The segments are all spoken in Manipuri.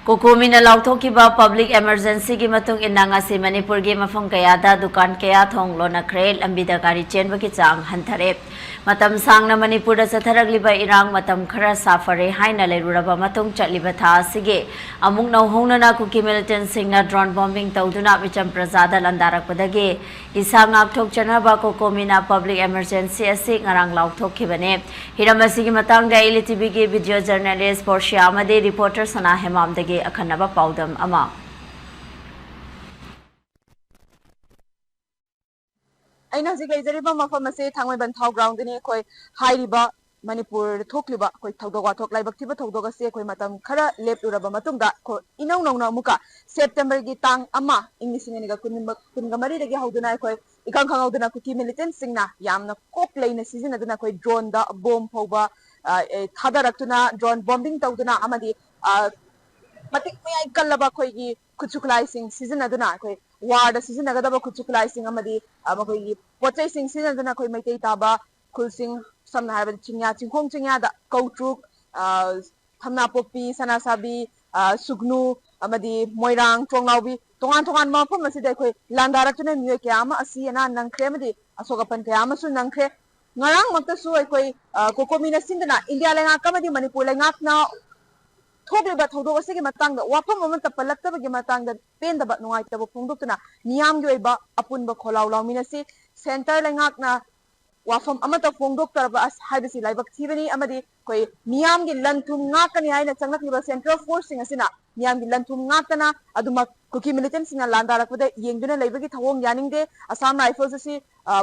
COCOMI na laothokhiba public emergency ki matung enna ngasi Manipur gi mafam kayada dukan kaya thong lonnakhre lambida gari chenba ki chang hanthare matam sangna Manipur da chatharagliba irang matam khara safare haina leruraba matung chatliba tha asige amuk nauhongna na kuki militant singna drone bombing tawduna micham prajada landarakpadagi isa ngakthok chanaba COCOMI na public emergency asi ngarang laothokhibane hiramasi gi matangda ELITETV gi video journalist Portia amade reporter sana hemam dagi अखनबा पाउदम अमा अना जी गईजरीबा मफम से थांगमैबन थाव ग्राउंड ने कोई हाइरिबा मणिपुर थोकलिबा कोई थौदोग वाथोक लाइबक्तिबा थौदोग से कोई मतम खरा लेपलुरबा मतुंगा को इनौ नौना मुका सेप्टेम्बर की तांग अमा इंग्लिसिंगनिगा कुनगा मरी दगी हौदुना कोई इखंग खंगौदुना कुकी मिलिटेंट सिंगना यामना कोक लेना सिजनदुना कोई ड्रोन दा बॉम्ब फौबा थादरक्तुना ड्रोन बॉम्बिंग तौदुना अमदी मतिक मयाई कल्लबा कोई खुचुखलाई सिंग सिजनदुना कोई वार्ड सिजनगदबा खुचुखलाई सिंग अमदी मखोई पोचै सिंग सिजनदुना कोई मैतै ताबा खुलसिंग समना हाबद चिंया चिंखोंग चिंया दा कौट्रुक थमना पोपी सनासाबी सुगनु अमदी मोइरांग चोंगलाउबी तोंगान तोंगान मफम असिदा कोई लांदारक्तुना मियोय क्यामा असि अना नंखरे अमदी असोगपन क्यामा सु नंखरे ngarang maktasu aikoi COCOMI na sindana India lengak amadi Manipur lengak na थोगलिबा थौदोग असिगे मतंग वाफम अमत पलक्तबगे मतंग पेंदबा नुंगाइतबा फोंदोक्तुना मियामगे ओइबा अपुनबा खोलाव लाउमिनसि सेंटर लेंगाकना वाफम अमत फोंदोक्तरबा अस हाइबसि लाइबक थिबनी अमदी कोई मियामगे लंथुम ngaकनि हाइना चंगलक्लिबा सेंट्रल फोर्स सिंग असिना मियामगे लंथुम ngaकना अदुमा कुकी मिलिटेंट सिंग लांदारकबदा येंगदुना लेबगी थवोंग यानिंगदे असम राइफल्स असि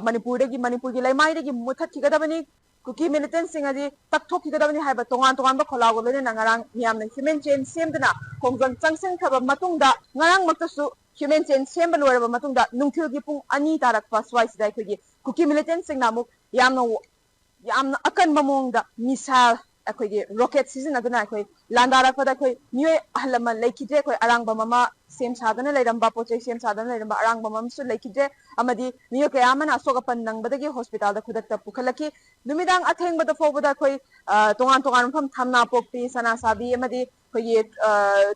मणिपुरगी लैमाइदगी मुथथिगदबनी कुकी मिलिटेंट सिंग अदि तकथोखिगदबनी हाइबा तोंगान तोंगान खोलाव लोने नंगारांग मियामने ह्यूमन चेन सेमदना खोंजंग चंगसिंग खबा मतुंगदा ngarang maktasu human chain semba loiraba matungda nungthilgi pung ani tarakpa swaisida aikogi kuki militant sing namuk yamna akan mamongda missile aikogi rocket season aduna aikoi landarakpada aikoi mioi ahlama leikide aikoi arangba mama sem sadana leiramba pochei sem sadana leiramba arangba mamsu leikide amadi mioi kayamana asogapan nangbadagi hospital da khudakta pukhalaki numidang athengbada fobada aikoi tongan tongan pham thamna pokpi sana sabi amadi kogi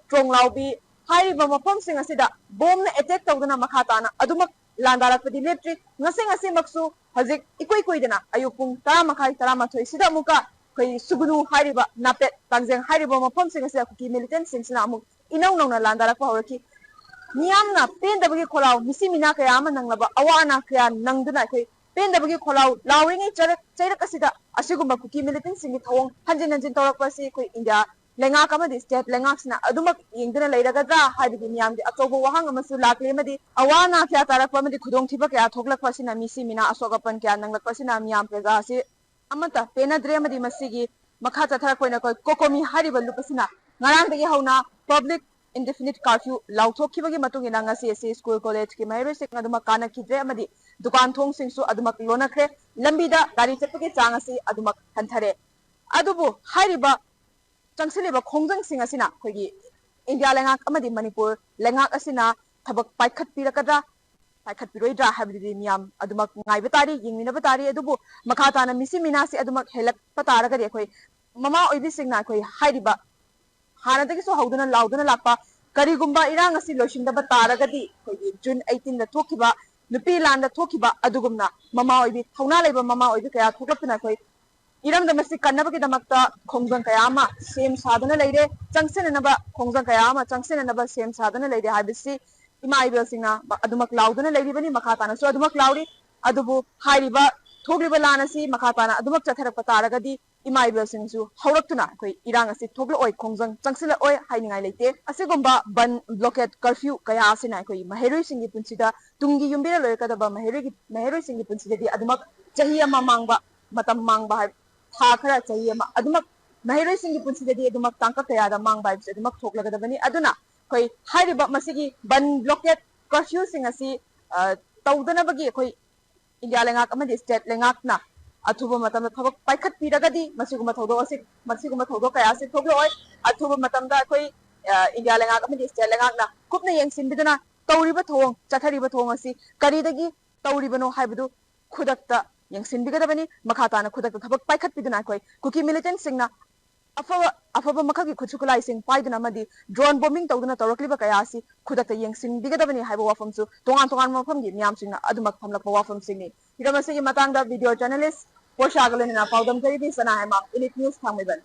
tronglaubi हाइरिबा मफम सिंग असिदा बोम ने attack तौदना मखाताना अदुमक लांदारकपदि लेप्ट्री ngase ngase maksu hajik ikoi koidana ayupung 10 makhai 10 mathoi sida muka koi sugunu hairiba napet tangjeng hairiba mafam sing asida kuki militant sing sina amuk inau nauna landarakpa horaki miyamna pendabagi kholaw misi mina kaya ama nanglaba awana kaya nangduna koi pendabagi kholaw lawringi chairak asida asigumba kuki militant sing thawong hanjin hanjin tawrakpa si koi india lengak amadi state lengaksna adumak yengduna leiragadra haibigi miyamdi atobo wahang amasu lakle amadi awana kya tarakpa amadi khudong thiba kya thoklakpa sina misi mina asogapan kya nanglakpa sina miyam prega si amata penadre amadi masigi makha chatharakpoina koi COCOMI hariba lupasina ngarangdagi hauna public indefinite curfew lauthokhibagi matung ina ngasi ase school college ki mahiru sik aduma kana kidre amadi dukan thong singsu adumak lonnakhre lambida gari chapagi chang ase adumak hanthare adubu hariba चंगसिलेबा खोंजंग सिंग असिना खोगी इंडिया लेंगाक अमदि मणिपुर लेंगाक असिना थबक पाइखत पिरकद्रा पाइखत पिरोइद्रा हाबिदि मियाम अदुमक ngaइबा तारी यिंगमिनबा तारी अदुबु मखाताना मिसि मिनासि अदुमक हेलक पतारगदि खोइ ममा ओइबि सिंगना खोइ हाइरिबा हानादगि सो हौदुना लाउदुना लापा करिगुम्बा इरांग असि लोइसिंदबा तारगदि खोइ जून 18 दा थोकिबा नुपि लांदा थोकिबा अदुगुमना ममा ओइबि थौना लेबा ममा ओइबि कया थोकलपना खोइ इरम दमसी कन्नबगी दमक्ता खोंजंग कयामा सेम साधना लेरे चंगसेननबा खोंजंग कयामा चंगसेननबा सेम साधना लेरे हाबिसि इमा आइबेलसिंगना अदुमक लाउदना लेरिबनी मखाताना सो अदुमक लाउरी अदुबु हाइरिबा थोगलिबा लानसी मखाताना अदुमक चथरक पतारगदी इमा आइबेलसिंगसु हौरक्तुना कोइ इरांग असि थोगलो ओइ खोंजंग चंगसिला ओइ हाइनिंगाइ लेते असिगुम्बा बन ब्लॉकेट कर्फ्यू कया आसिना कोइ महेरुइ सिंगी पुंसिदा तुंगी युम्बिरा लोयकदबा महेरुइ सिंगी पुंसिदि अदुमक चही अमा मांगबा मतम मांगबा था खरा चाहिए अदुमक महेरोइ सिंगी पुंसिदि अदुमक तांका कयादा मांग बाइब्स अदुमक थोकलगदबनी अदुना कोइ हाइरिबा मसिगी बन ब्लॉकेट कर्फ्यू सिंग असि तौदनबगी कोइ इंडिया लेंगाक अमदि स्टेट लेंगाकना अथुबा मतम थबक पाइखत पिरगदि मसिगुमा थौदो कया से थोकलोय अथुबा मतमदा कोइ इंडिया लेंगाक अमदि स्टेट लेंगाकना कुपना यंगसिनबिदना तौरिबा थोंग चथरिबा थोंग असि करिदगी तौरिबनो हाइबदु खुदक्ता यंगसिनबिगदबनी मखाताना खुदक्ता थबक पाइखत पिदना कोइ कुकी मिलिटेंट सिंगना afaba makagi khutsu kulai sing paiduna madi drone bombing tawduna tawrakliba kaya asi khudakta yengsing bigadabani haiba wafamsu tongan mafamgi miyam singna adumak phamlakpa wafam singni hiramasi matangda video journalist Porsha Galena Paudam Jaribi Sana Elite News Thangmiban